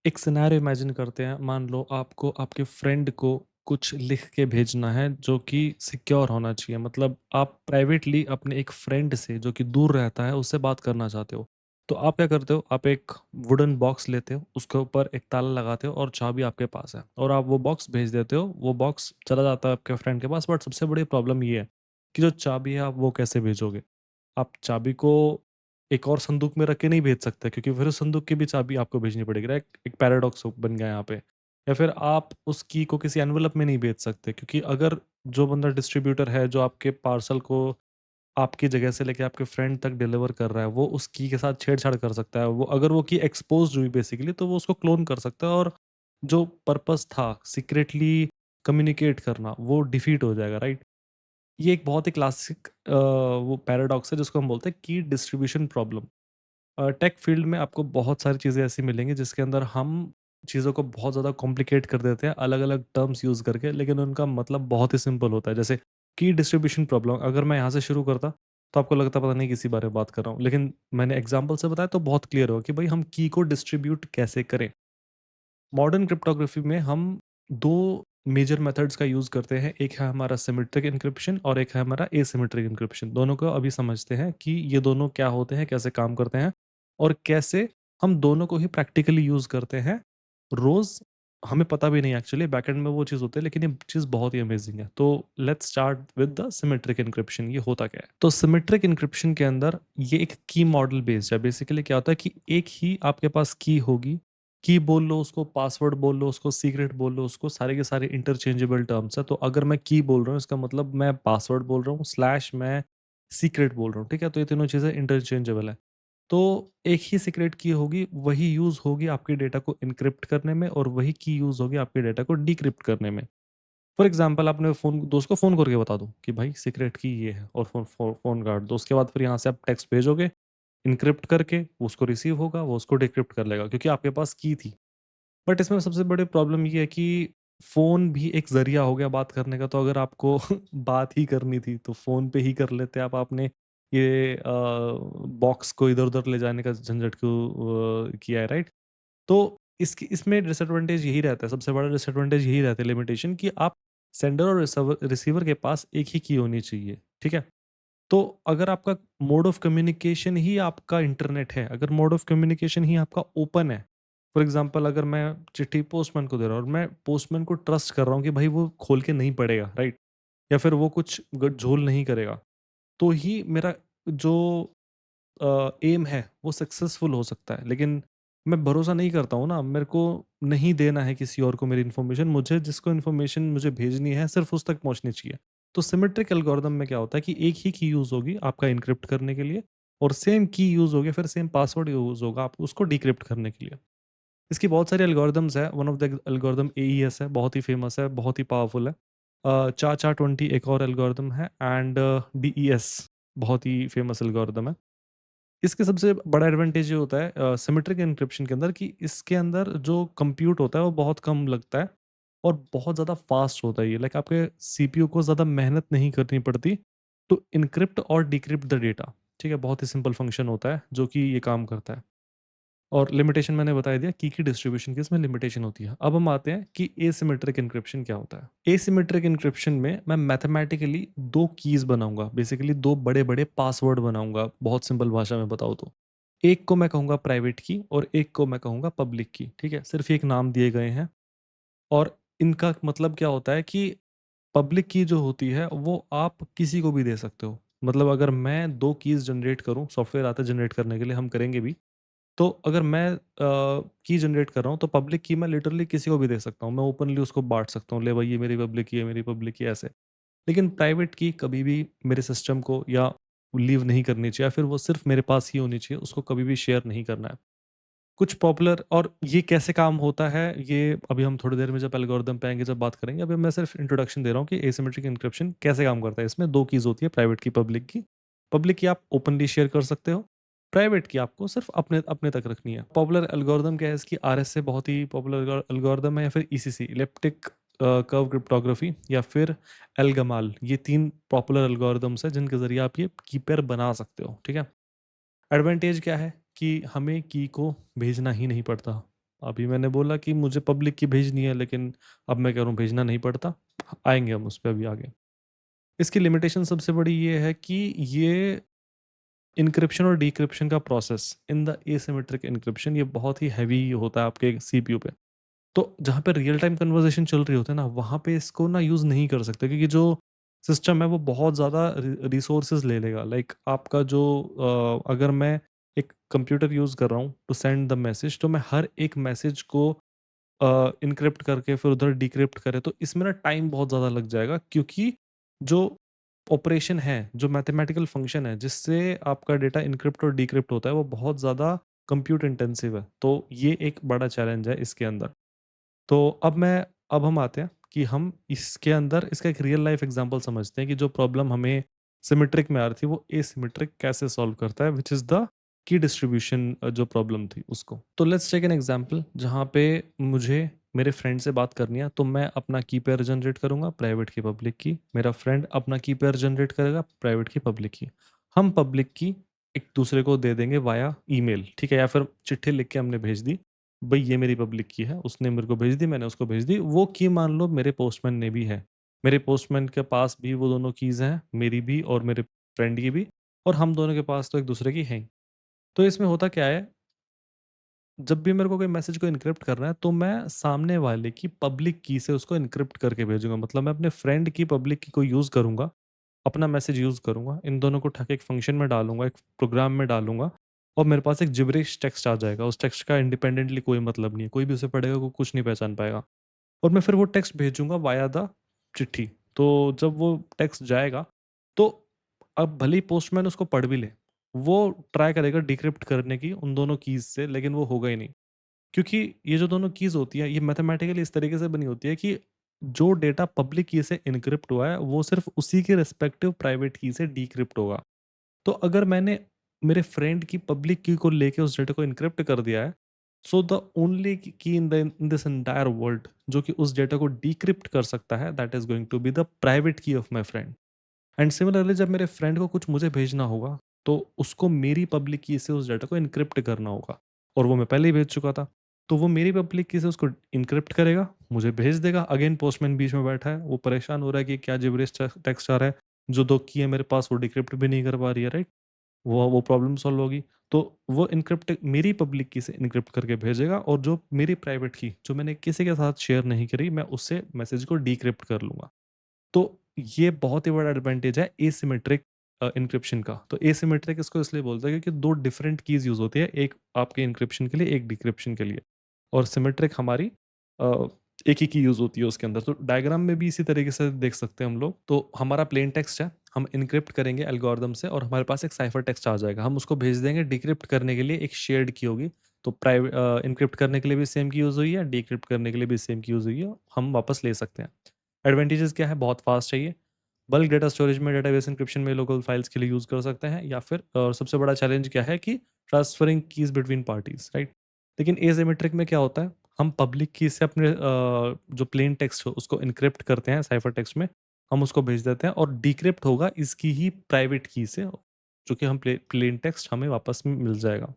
एक scenario imagine करते हैं, मान लो आपको आपके फ्रेंड को कुछ लिख के भेजना है जो कि सिक्योर होना चाहिए। मतलब आप प्राइवेटली अपने एक फ्रेंड से जो कि दूर रहता है उससे बात करना चाहते हो। तो आप क्या करते हो, आप एक वुडन बॉक्स लेते हो, उसके ऊपर एक ताला लगाते हो और चाबी आपके पास है और आप वो बॉक्स भेज देते हो। वो बॉक्स चला जाता है आपके फ्रेंड के पास, बट सबसे बड़ी प्रॉब्लम ये है कि जो चाबी है आप वो कैसे भेजोगे। आप चाबी को एक और संदूक में रख के नहीं भेज सकते, क्योंकि फिर उस संदूक की भी चाबी आपको भेजनी पड़ेगी, राइट? एक पैराडॉक्स बन गया यहाँ पे। या फिर आप उस की को किसी एनवेलप में नहीं भेज सकते, क्योंकि अगर जो बंदा डिस्ट्रीब्यूटर है जो आपके पार्सल को आपकी जगह से लेके आपके फ्रेंड तक डिलीवर कर रहा है, वो उस की के साथ छेड़छाड़ कर सकता है। वो अगर वो की एक्सपोज्ड हुई बेसिकली, तो वो उसको क्लोन कर सकता है और जो पर्पस था सीक्रेटली कम्युनिकेट करना वो डिफीट हो जाएगा, राइट? ये एक बहुत ही क्लासिक वो पैराडॉक्स है जिसको हम बोलते हैं की डिस्ट्रीब्यूशन प्रॉब्लम। टेक फील्ड में आपको बहुत सारी चीज़ें ऐसी मिलेंगी जिसके अंदर हम चीज़ों को बहुत ज़्यादा कॉम्प्लिकेट कर देते हैं अलग-अलग टर्म्स यूज़ करके, लेकिन उनका मतलब बहुत ही सिंपल होता है। जैसे की डिस्ट्रीब्यूशन प्रॉब्लम अगर मैं यहाँ से शुरू करता, तो आपको लगता पता नहीं किसी बारे में बात कर रहा हूँ। लेकिन मैंने एग्ज़ाम्पल से बताया तो बहुत क्लियर होगा कि भई हम की को डिस्ट्रीब्यूट कैसे करें। मॉडर्न क्रिप्टोग्राफी में हम 2 मेजर मेथड्स का यूज़ करते हैं। एक है हमारा सिमेट्रिक एन्क्रिप्शन और एक है हमारा एसिमेट्रिक एन्क्रिप्शन। दोनों को अभी समझते हैं कि ये दोनों क्या होते हैं, कैसे काम करते हैं और कैसे हम दोनों को ही प्रैक्टिकली यूज़ करते हैं रोज़। हमें पता भी नहीं एक्चुअली बैकएंड में वो चीज़ होती है, लेकिन ये चीज़ बहुत ही अमेजिंग है। तो let's start with the symmetric encryption. ये होता क्या है? तो सिमेट्रिक एन्क्रिप्शन के अंदर ये एक की मॉडल बेस्ड है। बेसिकली क्या होता है कि एक ही आपके पास की होगी। की बोल लो उसको, पासवर्ड बोल लो उसको, सीक्रेट बोल लो उसको, सारे के सारे इंटरचेंजेबल टर्म्स हैं। तो अगर मैं की बोल रहा हूँ इसका मतलब मैं पासवर्ड बोल रहा हूँ, स्लैश मैं सीक्रेट बोल रहा हूँ, ठीक है? तो ये तीनों चीज़ें इंटरचेंजेबल हैं। तो एक ही सीक्रेट की होगी, वही यूज़ होगी आपके डेटा को एन्क्रिप्ट करने में और वही की यूज़ होगी आपके डेटा को डिक्रिप्ट करने में। फॉर एग्ज़ाम्पल आपने दोस्त को फ़ोन करके बता दो कि भाई सीक्रेट की ये है और फ़ोन काट दो। उसके बाद फिर यहाँ से आप टेक्स्ट भेजोगे, एन्क्रिप्ट करके, वो उसको रिसीव होगा, वो उसको डिक्रिप्ट कर लेगा क्योंकि आपके पास की थी। बट इसमें सबसे बड़ी प्रॉब्लम ये है कि फ़ोन भी एक ज़रिया हो गया बात करने का। तो अगर आपको बात ही करनी थी तो फ़ोन पे ही कर लेते आप। आपने ये बॉक्स को इधर-उधर ले जाने का झंझट क्यों किया है, राइट? तो इसकी इसमें डिसएडवांटेज यही रहता है, सबसे बड़ा डिसएडवांटेज यही रहता है, लिमिटेशन, कि आप सेंडर और रिसीवर के पास एक ही की होनी चाहिए, ठीक है? तो अगर आपका मोड ऑफ कम्युनिकेशन ही आपका इंटरनेट है, अगर मोड ऑफ कम्युनिकेशन ही आपका ओपन है, फॉर एग्ज़ाम्पल अगर मैं चिट्ठी पोस्टमैन को दे रहा हूँ और मैं पोस्टमैन को ट्रस्ट कर रहा हूँ कि भाई वो खोल के नहीं पढ़ेगा, राइट? या फिर वो कुछ झोल नहीं करेगा, तो ही मेरा जो एम है वो सक्सेसफुल हो सकता है। लेकिन मैं भरोसा नहीं करता हूँ ना, मेरे को नहीं देना है किसी और को मेरी इन्फॉर्मेशन, मुझे जिसको इन्फॉर्मेशन मुझे भेजनी है सिर्फ़ उस तक पहुँचनी चाहिए। तो सिमेट्रिक एल्गोरिदम में क्या होता है कि एक ही की यूज़ होगी आपका एन्क्रिप्ट करने के लिए और सेम की यूज़ होगी, फिर सेम पासवर्ड यूज़ होगा आप उसको डिक्रिप्ट करने के लिए। इसकी बहुत सारी एल्गोरिदम्स हैं, one of the algorithm AES है, बहुत ही फेमस है, बहुत ही पावरफुल है। चा-चा-20 एक और एल्गोरिदम है एंड डीईएस बहुत ही फेमस एल्गोरिदम है। इसके सबसे बड़ा एडवांटेज ये होता है सिमेट्रिक एन्क्रिप्शन के अंदर, कि इसके अंदर जो कंप्यूट होता है वो बहुत कम लगता है और बहुत ज़्यादा फास्ट होता है ये। लाइक आपके सीपीयू को ज़्यादा मेहनत नहीं करनी पड़ती टू एन्क्रिप्ट और डिक्रिप्ट द डेटा। ठीक है? बहुत ही सिंपल फंक्शन होता है जो कि ये काम करता है। और लिमिटेशन मैंने बता दिया की डिस्ट्रीब्यूशन की इसमें लिमिटेशन होती है। अब हम आते हैं कि एसिमेट्रिक एन्क्रिप्शन क्या होता है। एसिमेट्रिक एन्क्रिप्शन में मैं मैथमेटिकली 2 कीज़ बनाऊँगा, बेसिकली 2 बड़े-बड़े पासवर्ड बनाऊँगा, बहुत सिंपल भाषा में बताऊँ तो। एक को मैं कहूँगा प्राइवेट की और एक को मैं कहूँगा पब्लिक की, ठीक है? सिर्फ़ एक नाम दिए गए हैं और इनका मतलब क्या होता है कि पब्लिक की जो होती है वो आप किसी को भी दे सकते हो। मतलब अगर मैं 2 कीज़ जनरेट करूँ, सॉफ्टवेयर आता है जनरेट करने के लिए, हम करेंगे भी। तो अगर मैं की जनरेट कर रहा हूँ तो पब्लिक की मैं लिटरली किसी को भी दे सकता हूँ। मैं ओपनली उसको बाँट सकता हूँ, ले भाई ये मेरी पब्लिक की है, मेरी पब्लिक की है, ऐसे। लेकिन प्राइवेट की कभी भी मेरे सिस्टम को या लीव नहीं करनी चाहिए, या फिर वो सिर्फ़ मेरे पास ही होनी चाहिए, उसको कभी भी शेयर नहीं करना है। कुछ पॉपुलर, और ये कैसे काम होता है, ये अभी हम थोड़ी देर में जब एल्गोरिदम पे आएँगे, जब बात करेंगे। अभी मैं सिर्फ़ इंट्रोडक्शन दे रहा हूँ कि एसिमेट्रिक एन्क्रिप्शन कैसे काम करता है। इसमें 2 कीज़ होती है, प्राइवेट की, पब्लिक की। पब्लिक की आप ओपनली शेयर कर सकते हो, प्राइवेट की आपको सिर्फ़ अपने अपने तक रखनी है। पॉपुलर एल्गोरिदम क्या है इसकी, आरएसए बहुत ही पॉपुलर एल्गोरिदम है, या फिर ईसीसी, इलिप्टिक कर्व क्रिप्टोग्राफी, या फिर एलगमाल। ये 3 पॉपुलर एल्गोरिदम्स हैं जिनके ज़रिए आप ये की पेयर बना सकते हो, ठीक है? एडवांटेज क्या है कि हमें की को भेजना ही नहीं पड़ता। अभी मैंने बोला कि मुझे पब्लिक की भेजनी है, लेकिन अब मैं कह रहा हूँ भेजना नहीं पड़ता। आएँगे हम उस पे अभी आगे। इसकी लिमिटेशन सबसे बड़ी ये है कि ये एन्क्रिप्शन और डिक्रिप्शन का process in the asymmetric encryption ये बहुत ही हेवी होता है आपके सीपीयू पे। तो जहाँ पे रियल टाइम कन्वर्सेशन चल रही होती है ना, वहाँ पे इसको ना यूज़ नहीं कर सकते, क्योंकि जो सिस्टम है वो बहुत ज़्यादा रिसोर्सेज ले लेगा। लाइक आपका जो अगर मैं एक कंप्यूटर यूज़ कर रहा हूँ टू सेंड द मैसेज, तो मैं हर एक मैसेज को इनक्रिप्ट करके फिर उधर डिक्रिप्ट करे, तो इसमें ना टाइम बहुत ज़्यादा लग जाएगा, क्योंकि जो ऑपरेशन है, जो मैथमेटिकल फंक्शन है जिससे आपका डेटा इनक्रिप्ट और डिक्रिप्ट होता है, वो बहुत ज़्यादा कंप्यूट इंटेंसिव है। तो ये एक बड़ा चैलेंज है इसके अंदर। तो अब हम आते हैं कि हम इसके अंदर इसका एक रियल लाइफ एग्जांपल समझते हैं कि जो प्रॉब्लम हमें सिमेट्रिक में आ रही थी वो एसिमेट्रिक कैसे सॉल्व करता है, which is the key distribution जो प्रॉब्लम थी उसको। तो लेट्स टेक एन एग्जांपल जहाँ पे मुझे मेरे फ्रेंड से बात करनी है, तो मैं अपना की पेयर जनरेट करूँगा, प्राइवेट की पब्लिक की। मेरा फ्रेंड अपना की पेयर जनरेट करेगा, प्राइवेट की पब्लिक की। हम पब्लिक की एक दूसरे को दे देंगे वाया ईमेल, ठीक है? या फिर चिट्ठी लिख के हमने भेज दी, भई ये मेरी पब्लिक की है, उसने मेरे को भेज दी, मैंने उसको भेज दी। वो की मान लो मेरे पोस्टमैन ने भी है। मेरे पोस्टमैन के पास भी वो दोनों कीज़ हैं, मेरी भी और मेरे फ्रेंड की भी, और हम दोनों के पास तो एक-दूसरे की हैं ही। तो इसमें होता क्या है, जब भी मेरे को कोई मैसेज को एन्क्रिप्ट करना है, तो मैं सामने वाले की पब्लिक की से उसको एन्क्रिप्ट करके भेजूँगा। मतलब मैं अपने फ्रेंड की पब्लिक की को यूज़ करूँगा, अपना मैसेज यूज़ करूँगा, इन दोनों को उठा के एक फ़ंक्शन में डालूँगा, एक प्रोग्राम में डालूँगा, और मेरे पास एक जिब्रिश टेक्स्ट आ जाएगा। उस टेक्स्ट का इंडिपेंडेंटली कोई मतलब नहीं है, कोई भी उसे पढ़ेगा, वो कुछ नहीं पहचान पाएगा। और मैं फिर वो टेक्स्ट भेजूँगा वाया द चिट्ठी। तो जब वो टेक्स्ट जाएगा, तो अब भले ही पोस्टमैन उसको पढ़ भी ले, वो ट्राई करेगा डिक्रिप्ट करने की उन दोनों कीज़ से, लेकिन वो होगा ही नहीं। क्योंकि ये जो दोनों कीज़ होती हैं, ये मैथमेटिकली इस तरीके से बनी होती है कि जो डेटा पब्लिक की से एन्क्रिप्ट हुआ है, वो सिर्फ़ उसी के रिस्पेक्टिव प्राइवेट की से डिक्रिप्ट होगा। तो अगर मैंने मेरे फ्रेंड की पब्लिक की को लेके उस डेटा को एन्क्रिप्ट कर दिया है, सो द ओनली की इन दिस एंटायर वर्ल्ड जो कि उस डेटा को डिक्रिप्ट कर सकता है, that is going to be the private key of my friend. And similarly जब मेरे फ्रेंड को कुछ मुझे भेजना होगा, तो उसको मेरी पब्लिक की से उस डाटा को एन्क्रिप्ट करना होगा, और वो मैं पहले ही भेज चुका था। तो वो मेरी पब्लिक की से उसको एन्क्रिप्ट करेगा, मुझे भेज देगा। अगेन पोस्टमैन बीच में बैठा है, वो परेशान हो रहा है कि क्या जिब्रिश टेक्स्ट आ रहा है, जो 2 की है मेरे पास वो डिक्रिप्ट भी नहीं कर पा रही है, राइट? वो प्रॉब्लम सॉल्व होगी। तो वो एन्क्रिप्ट मेरी पब्लिक की से एन्क्रिप्ट करके भेजेगा, और जो मेरी प्राइवेट की, जो मैंने किसी के साथ शेयर नहीं करी, मैं उससे मैसेज को डिक्रिप्ट कर लूँगा। तो ये बहुत ही बड़ा एडवांटेज है एसिमेट्रिक एन्क्रिप्शन का। तो एसिमेट्रिक इसको इसलिए बोलते हैं क्योंकि 2 डिफरेंट कीज़ यूज़ होती है, एक आपके एन्क्रिप्शन के लिए, एक डिक्रिप्शन के लिए। और सिमेट्रिक हमारी अ, एक ही की यूज़ होती है उसके अंदर। तो डायग्राम में भी इसी तरीके से देख सकते हैं हम लोग। तो हमारा प्लेन टेक्स्ट है, हम एन्क्रिप्ट करेंगे एल्गोरिदम से, और हमारे पास एक साइफर टेक्स्ट आ जाएगा। हम उसको भेज देंगे, डिक्रिप्ट करने के लिए एक शेयर्ड की होगी। तो एन्क्रिप्ट करने के लिए भी सेम की यूज़ हुई है, डिक्रिप्ट करने के लिए भी सेम की यूज़ हुई है, हम वापस ले सकते हैं। एडवांटेजेस क्या है? बहुत फास्ट है ये। बल्क डेटा स्टोरेज में, डेटाबेस एन्क्रिप्शन में लोकल फाइल्स के लिए यूज़ कर सकते हैं, या फिर और सबसे बड़ा चैलेंज क्या है कि transferring keys between parties, right? लेकिन एसिमेट्रिक में क्या होता है, हम पब्लिक की से अपने जो प्लेन टेक्स्ट हो उसको एन्क्रिप्ट करते हैं साइफर टेक्स्ट में, हम उसको भेज देते हैं, और डिक्रिप्ट होगा इसकी ही प्राइवेट की से, जो कि हम प्लेन टेक्स्ट हमें वापस में मिल जाएगा।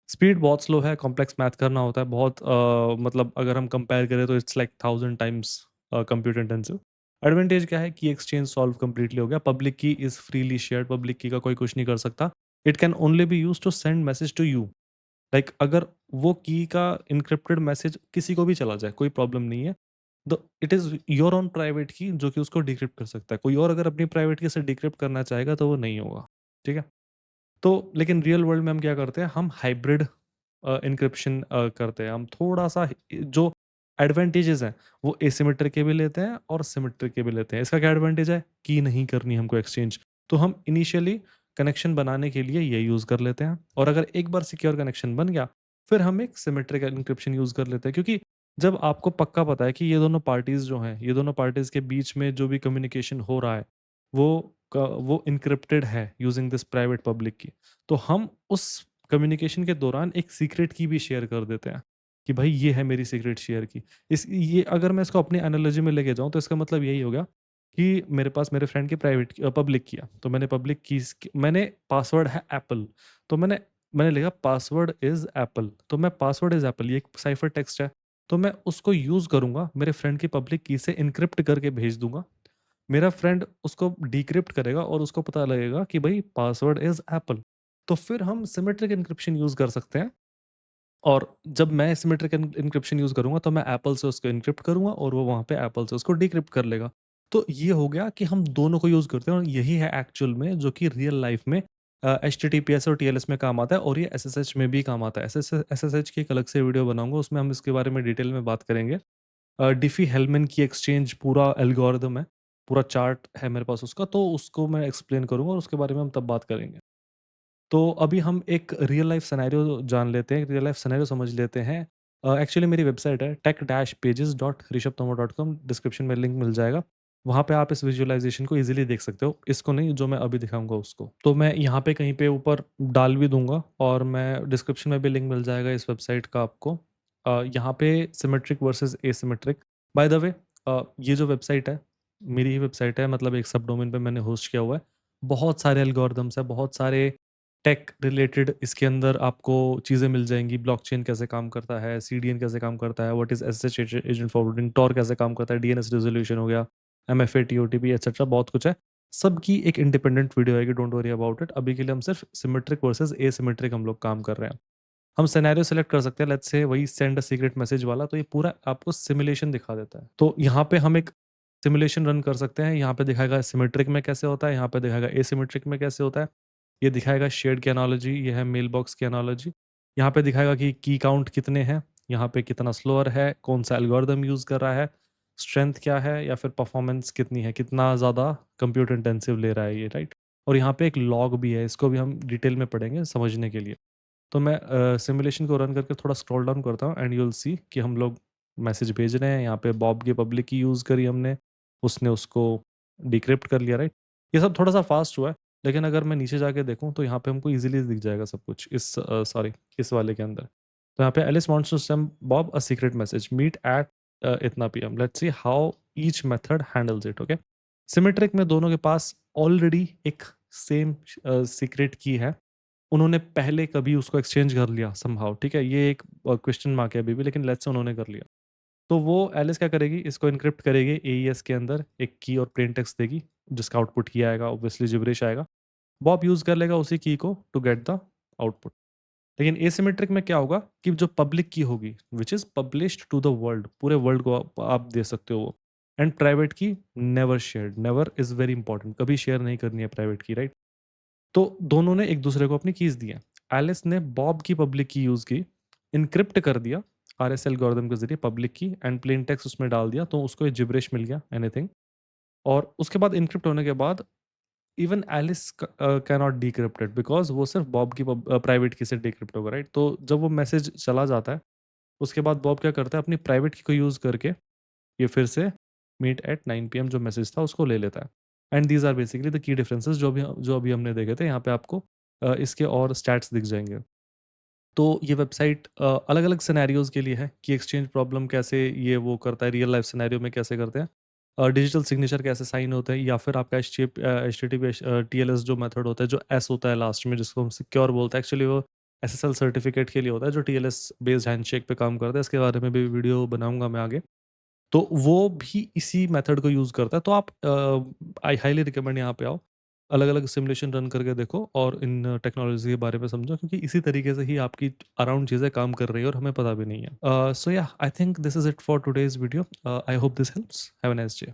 स्पीड बहुत स्लो है, कॉम्प्लेक्स मैथ करना होता है बहुत, मतलब अगर हम कंपेयर करें तो it's like 1000 times computer intensive. Advantage क्या है कि एक्सचेंज सॉल्व कंप्लीटली हो गया, पब्लिक की इज़ फ्रीली शेयर्ड, पब्लिक की का कोई कुछ नहीं कर सकता। It can only be used to send message to you. Like अगर वो की का एन्क्रिप्टेड मैसेज किसी को भी चला जाए, कोई प्रॉब्लम नहीं है। The it is your own private की जो कि उसको डिक्रिप्ट कर सकता है। कोई और अगर अपनी प्राइवेट की से डिक्रिप्ट करना चाहेगा तो वो नहीं होगा, ठीक है? तो लेकिन रियल वर्ल्ड में हम क्या करते हैं, हम हाइब्रिड एन्क्रिप्शन करते हैं। हम थोड़ा-सा जो एडवांटेजेस हैं, वो एसिमेट्रिक के भी लेते हैं और सिमेट्रिक के भी लेते हैं। इसका क्या एडवांटेज है कि नहीं करनी हमको एक्सचेंज, तो हम इनिशियली कनेक्शन बनाने के लिए ये यूज़ कर लेते हैं, और अगर एक बार सिक्योर कनेक्शन बन गया, फिर हम एक सिमेट्रिक एन्क्रिप्शन यूज़ कर लेते हैं, क्योंकि जब आपको पक्का पता है कि ये दोनों पार्टीज़ जो हैं, ये दोनों पार्टीज़ के बीच में जो भी कम्युनिकेशन हो रहा है, वो एन्क्रिप्टेड है यूजिंग दिस प्राइवेट पब्लिक की। तो हम उस कम्युनिकेशन के दौरान एक सीक्रेट की भी शेयर कर देते हैं कि भाई ये है मेरी सीक्रेट शेयर की। इस ये अगर मैं इसको अपनी एनालॉजी में लेके जाऊँ, तो इसका मतलब यही हो गया कि मेरे पास मेरे फ्रेंड की पब्लिक किया, तो मैंने पब्लिक कीज़ मैंने पासवर्ड है एप्पल, तो मैंने मैंने लिखा पासवर्ड इज़ एप्पल, तो मैं पासवर्ड इज़ एप्पल ये एक साइफर टेक्स्ट है, तो मैं उसको यूज़ करूँगा, मेरे फ्रेंड की पब्लिक की से एन्क्रिप्ट करके भेज दूँगा। मेरा फ्रेंड उसको डिक्रिप्ट करेगा और उसको पता लगेगा कि भई पासवर्ड इज़ एप्पल। तो फिर हम सिमेट्रिक एन्क्रिप्शन यूज़ कर सकते हैं और जब मैं सिमेट्रिक एन्क्रिप्शन यूज़ करूँगा तो मैं एप्पल से उसको एन्क्रिप्ट करूँगा और वो वहाँ पे एप्पल से उसको डिक्रिप्ट कर लेगा। तो ये हो गया कि हम दोनों को यूज़ करते हैं और यही है एक्चुअल में जो कि रियल लाइफ़ में एचटीटीपीएस और टीएलएस में काम आता है और ये एसएसएच में भी काम आता है। एसएसएच की एक अलग से वीडियो बनाऊँगा, उसमें हम इसके बारे में डिटेल में बात करेंगे। डिफ़ी-हेलमैन की एक्सचेंज पूरा एल्गोरिदम है, पूरा चार्ट है मेरे पास उसका, तो उसको मैं एक्सप्लेन करूँगा और उसके बारे में हम तब बात करेंगे। तो अभी हम एक रियल लाइफ़ सिनेरियो जान लेते हैं, एक रियल लाइफ़ सिनेरियो समझ लेते हैं। एक्चुअली मेरी वेबसाइट है tech-pages.rishabtoma.com, डिस्क्रिप्शन में लिंक मिल जाएगा। वहाँ पे आप इस विजुअलाइज़ेशन को ईज़िली देख सकते हो। इसको नहीं, जो मैं अभी दिखाऊँगा उसको। तो मैं यहाँ पे कहीं पे ऊपर डाल भी दूँगा और मैं डिस्क्रिप्शन में भी लिंक मिल जाएगा इस वेबसाइट का आपको। यहाँ पे symmetric versus asymmetric, by the way ये जो वेबसाइट है, मेरी ही वेबसाइट है, मतलब एक सब डोमेन पे मैंने होस्ट किया हुआ है। बहुत सारे एल्गोरिदम्स हैं, बहुत सारे टेक रिलेटेड इसके अंदर आपको चीज़ें मिल जाएँगी, ब्लॉकचेन कैसे काम करता है, सीडीएन कैसे काम करता है, what is SSH agent forwarding, Tor कैसे काम करता है, डीएनएस रिज़ॉल्यूशन हो गया, एमएफए, टीओटीपी एटसेट्रा बहुत कुछ है। सबकी एक इंडिपेंडेंट वीडियो आएगी, डोंट वरी अबाउट इट। अभी के लिए हम सिर्फ सिमेट्रिक वर्सेस एसिमेट्रिक हम लोग काम कर रहे हैं। हम सिनेरियो सेलेक्ट कर सकते हैं, लेट्स से वही सेंड अ सीक्रेट मैसेज वाला, तो ये पूरा आपको सिमुलेशन दिखा देता है। तो यहाँ पे हम एक सिमुलेशन रन कर सकते हैं, यहाँ पे दिखाएगा सिमेट्रिक में कैसे होता है, यहाँ पे दिखाएगा एसिमेट्रिक में कैसे होता है। ये दिखाएगा शेयर्ड की एनालॉजी, ये है मेल बॉक्स की एनालॉजी। यहाँ पे दिखाएगा कि की काउंट कितने हैं, यहाँ पे कितना स्लोअर है, कौन-सा एल्गोरिदम यूज़ कर रहा है, स्ट्रेंथ क्या है या फिर परफॉर्मेंस कितनी है, कितना ज़्यादा कंप्यूट इंटेंसिव ले रहा है ये, राइट? और यहाँ पे एक लॉग भी है, इसको भी हम डिटेल में पढ़ेंगे समझने के लिए। तो मैं सिमुलेशन को रन करके थोड़ा स्क्रॉल डाउन करता हूँ एंड यू विल सी कि हम लोग मैसेज भेज रहे हैं। यहाँ पे बॉब की पब्लिक की यूज़ करी हमने, उसने उसको डिक्रिप्ट कर लिया, राइट? ये सब थोड़ा-सा फास्ट हुआ है, लेकिन अगर मैं नीचे जाके देखूँ तो यहाँ पे हमको ईज़िली दिख जाएगा सब कुछ इस सॉरी इस वाले के अंदर। तो यहाँ पे Alice wants to send Bob a secret message, meet at इतना PM, let's see how each method handles it, okay? Symmetric में दोनों के पास ऑलरेडी एक सेम सीक्रेट की है। उन्होंने पहले कभी उसको एक्सचेंज कर लिया समहाउ, ठीक है? ये एक क्वेश्चन मार्क है अभी भी, लेकिन लेट्स से उन्होंने कर लिया। तो वो एलिस क्या करेगी, इसको एन्क्रिप्ट करेगी एईएस के अंदर, एक की और प्लेन टेक्स्ट देगी, जिसका आउटपुट ये आएगा, ऑब्वियसली जिब्रिश आएगा। बॉब यूज़ कर लेगा उसी की को टू गेट द आउटपुट। लेकिन एसिमेट्रिक में क्या होगा कि जो पब्लिक की होगी, which is published to the world, पूरे वर्ल्ड को आप दे सकते हो वो। And private key never shared, never is very important, कभी शेयर नहीं करनी है प्राइवेट की, राइट? तो दोनों ने एक दूसरे को अपनी कीज़ दी हैं। एलिस ने बॉब की पब्लिक की यूज़ की, एन्क्रिप्ट कर दिया आरएस एल्गोरिथम के ज़रिए पब्लिक की एंड प्लेन टेक्स्ट उसमें डाल दिया, तो उसको ये जिब्रिश मिल गया एनीथिंग। और उसके बाद एन्क्रिप्ट होने के बाद even Alice can not decrypt it because वो सिर्फ बॉब की प्राइवेट की से डिक्रिप्ट होगा, राइट? तो जब वो मैसेज चला जाता है, उसके बाद बॉब क्या करता है, अपनी प्राइवेट की को यूज़ करके ये फिर से मीट एट 9 पीएम जो मैसेज था उसको ले लेता है। And these are basically the key differences जो अभी हमने देखे थे। यहाँ पे आपको इसके और स्टैट्स दिख जाएँगे। तो ये वेबसाइट अलग-अलग सिनेरियोज़ के लिए है कि एक्सचेंज प्रॉब्लम कैसे ये वो करता है, रियल लाइफ सिनेरियो में कैसे करते हैं। डिजिटल सिग्नेचर कैसे साइन होते हैं या फिर आपका एचटीटीपीएस टीएलएस जो मेथड होता है, जो एस होता है लास्ट में जिसको हम सिक्योर बोलते हैं, एक्चुअली वो एसएसएल सर्टिफिकेट के लिए होता है जो टीएलएस बेस्ड हैंडशेक पे काम करता है। इसके बारे में भी वीडियो बनाऊँगा मैं आगे। तो वो भी इसी मेथड को यूज़ करता है। तो आप आई हाइली रिकमेंड यहाँ पे आओ। अलग-अलग सिमुलेशन रन करके देखो और इन टेक्नोलॉजी के बारे में समझो क्योंकि इसी तरीके से ही आपकी अराउंड चीज़ें काम कर रही हैं और हमें पता भी नहीं है। सो या I think this is it for today's video. I hope this helps. Have a nice day.